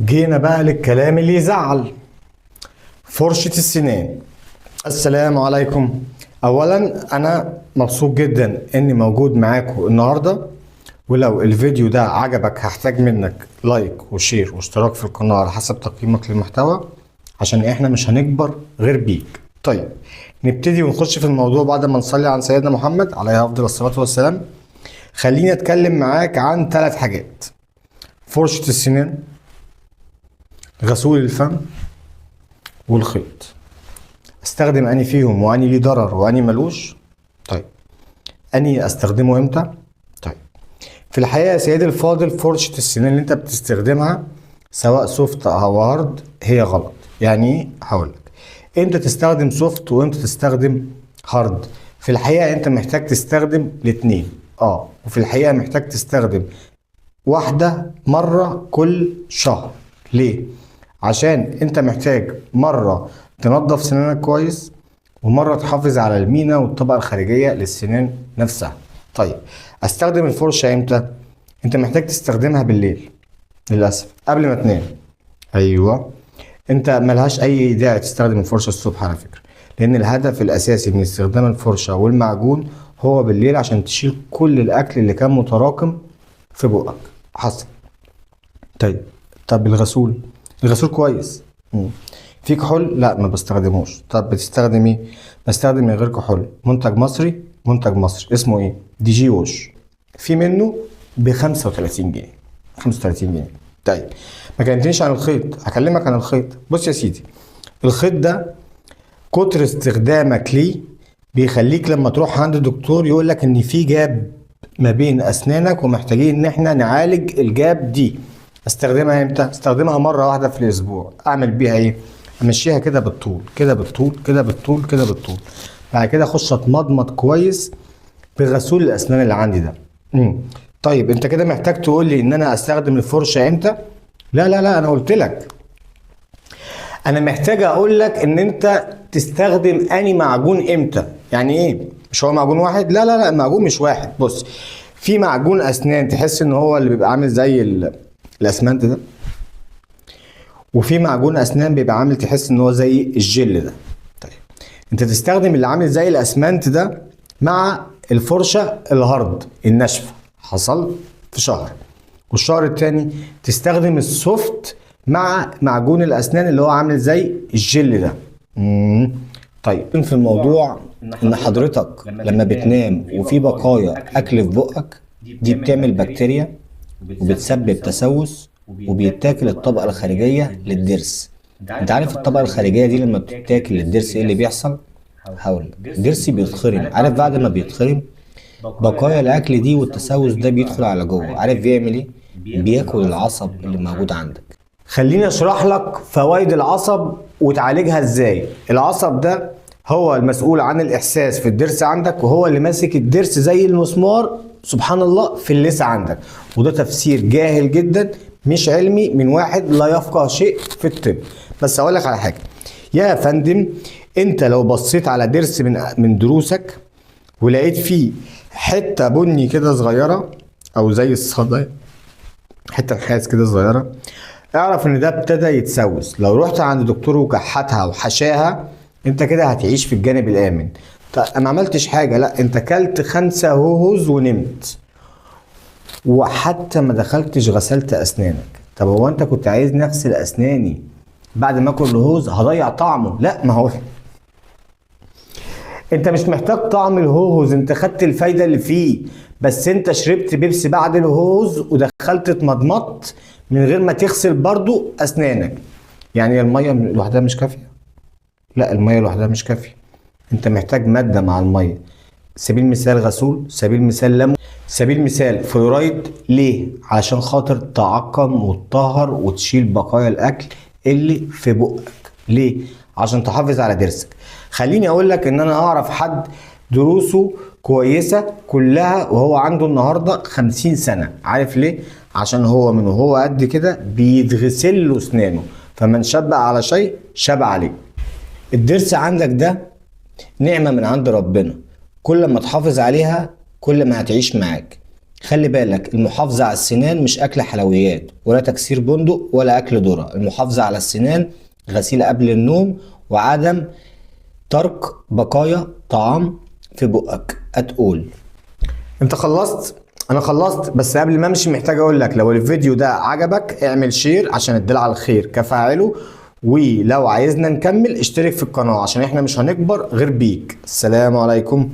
جينا بقى للكلام اللي يزعل. فرشة السنان. السلام عليكم. اولا انا مبسوط جدا اني موجود معاكم النهارده، ولو الفيديو ده عجبك هحتاج منك لايك وشير واشتراك في القناة على حسب تقييمك للمحتوى، عشان احنا مش هنكبر غير بيك. طيب نبتدي ونخش في الموضوع بعد ما نصلي عن سيدنا محمد عليه افضل الصلاة والسلام. خليني اتكلم معاك عن 3 حاجات: فرشة السنان، غسول الفم، والخيط. استخدم اني فيهم واني ليه ضرر واني ملوش؟ طيب اني استخدمه امتى؟ طيب في الحقيقة يا سيدي الفاضل، فرشة السنان اللي انت بتستخدمها سواء سوفت او هارد هي غلط. يعني ايه؟ هقولك. امتى تستخدم سوفت وامتى تستخدم هارد. في الحقيقة انت محتاج تستخدم الاتنين، وفي الحقيقة محتاج تستخدم واحدة مرة كل شهر. ليه؟ عشان انت محتاج مرة تنظف سنانك كويس، ومرة تحافظ على المينا والطبقة الخارجية للسنان نفسها. طيب استخدم الفرشة امتى؟ انت محتاج تستخدمها بالليل للأسف قبل ما تنام. ايوه، انت ملهاش اي داعي تستخدم الفرشة الصبح على فكرة، لان الهدف الاساسي من استخدام الفرشة والمعجون هو بالليل عشان تشيل كل الاكل اللي كان متراكم في بقك. حصل. طب الغسول كويس. في كحول؟ لا ما بستخدموش. طب بتستخدم ايه؟ بستخدم من غير كحول، منتج مصري اسمه ايه؟ دي جي ووش. في منه ب 35 جنيه. 35 جنيه. طيب ما كلمتنيش عن الخيط، هكلمك عن الخيط. بص يا سيدي، الخيط ده كتر استخدامك ليه بيخليك لما تروح عند الدكتور يقول لك ان في جاب ما بين اسنانك ومحتاجين ان احنا نعالج الجاب دي. استخدمها امتى؟ استخدمها مره واحده في الاسبوع. اعمل بيها ايه؟ امشيها كده بالطول كده بالطول كده بالطول كده بالطول، بعد كده اخش اتمضمض كويس بغسول الاسنان اللي عندي ده. طيب انت كده محتاج تقول لي ان انا استخدم الفرشه امتى؟ لا لا لا، انا قلت لك. انا محتاج اقول لك ان انت تستخدم اني معجون امتى. يعني ايه؟ مش هو معجون واحد؟ لا لا لا، المعجون مش واحد. بص، في معجون اسنان تحس ان هو اللي بيبقى عامل زي الاسمنت ده، وفي معجون اسنان بيبقى عامل تحس ان هو زي الجل ده. طيب انت تستخدم اللي عامل زي الاسمنت ده مع الفرشه الهارد الناشفه. حصل في شهر. والشهر التاني تستخدم السوفت مع معجون الاسنان اللي هو عامل زي الجل ده. طيب في الموضوع ان حضرتك لما بتنام وفي بقايا اكل في بقك، دي بتعمل بكتيريا وبتسبب تسوس وبيتاكل الطبقه الخارجيه للضرس. انت عارف الطبقه الخارجيه دي لما بتتاكل للضرس ايه اللي بيحصل؟ هقولك. ضرسي بيتخرم. عارف بعد ما بيتخرم بقايا الاكل دي والتسوس ده بيدخل على جوه. عارف بيعمل ايه؟ بياكل العصب اللي موجود عندك. خليني اشرح لك فوائد العصب وتعالجها ازاي. العصب ده هو المسؤول عن الاحساس في الضرس عندك، وهو اللي ماسك الضرس زي المسمار سبحان الله في اللثه عندك. وده تفسير جاهل جدا مش علمي من واحد لا يفقه شيء في الطب. بس اقول لك على حاجه يا فندم، انت لو بصيت على ضرس من ضروسك ولقيت فيه حته بني كده صغيره او زي الصدى، حته نحاس كده صغيره، اعرف ان ده ابتدى يتسوس. لو رحت عند دكتور وكحتها وحشاها، انت كده هتعيش في الجانب الامن. طيب انا ما عملتش حاجه، لا انت كلت 5 هوهوز ونمت، وحتى ما دخلتش غسلت اسنانك. طب هو انت كنت عايزني اغسل اسناني بعد ما اكل الهوز؟ هضيع طعمه. لا، ما هو انت مش محتاج طعم الهوهوز، انت خدت الفايده اللي فيه. بس انت شربت بيبسي بعد الهوز ودخلت اتمضمضت من غير ما تغسل برضو اسنانك. يعني الميه لوحدها مش كافيه؟ لا، الميه لوحدها مش كافيه. انت محتاج ماده مع الميه. سبيل المثال غسول، سبيل المثال ليمون، سبيل المثال فلورايد. ليه؟ عشان خاطر تعقم وتطهر وتشيل بقايا الاكل اللي في بقك. ليه؟ عشان تحافظ على ضرسك. خليني اقول لك ان انا اعرف حد دروسه كويسه كلها وهو عنده النهارده 50 سنه. عارف ليه؟ عشان هو من وهو قد كده بيتغسل له اسنانه. فمن شبع على شيء شبع عليه. الضرس عندك ده نعمه من عند ربنا، كل ما تحافظ عليها كل ما هتعيش معاك. خلي بالك، المحافظة على السنان مش أكل حلويات ولا تكسير بندق ولا أكل ذرة. المحافظة على السنان غسيل قبل النوم، وعدم ترك بقايا طعام في بقك. هتقول انت خلصت؟ انا خلصت، بس قبل ما امشي محتاج اقول لك لو الفيديو ده عجبك اعمل شير عشان الدل على الخير كفاعله، ولو عايزنا نكمل اشترك في القناة عشان احنا مش هنكبر غير بيك. السلام عليكم.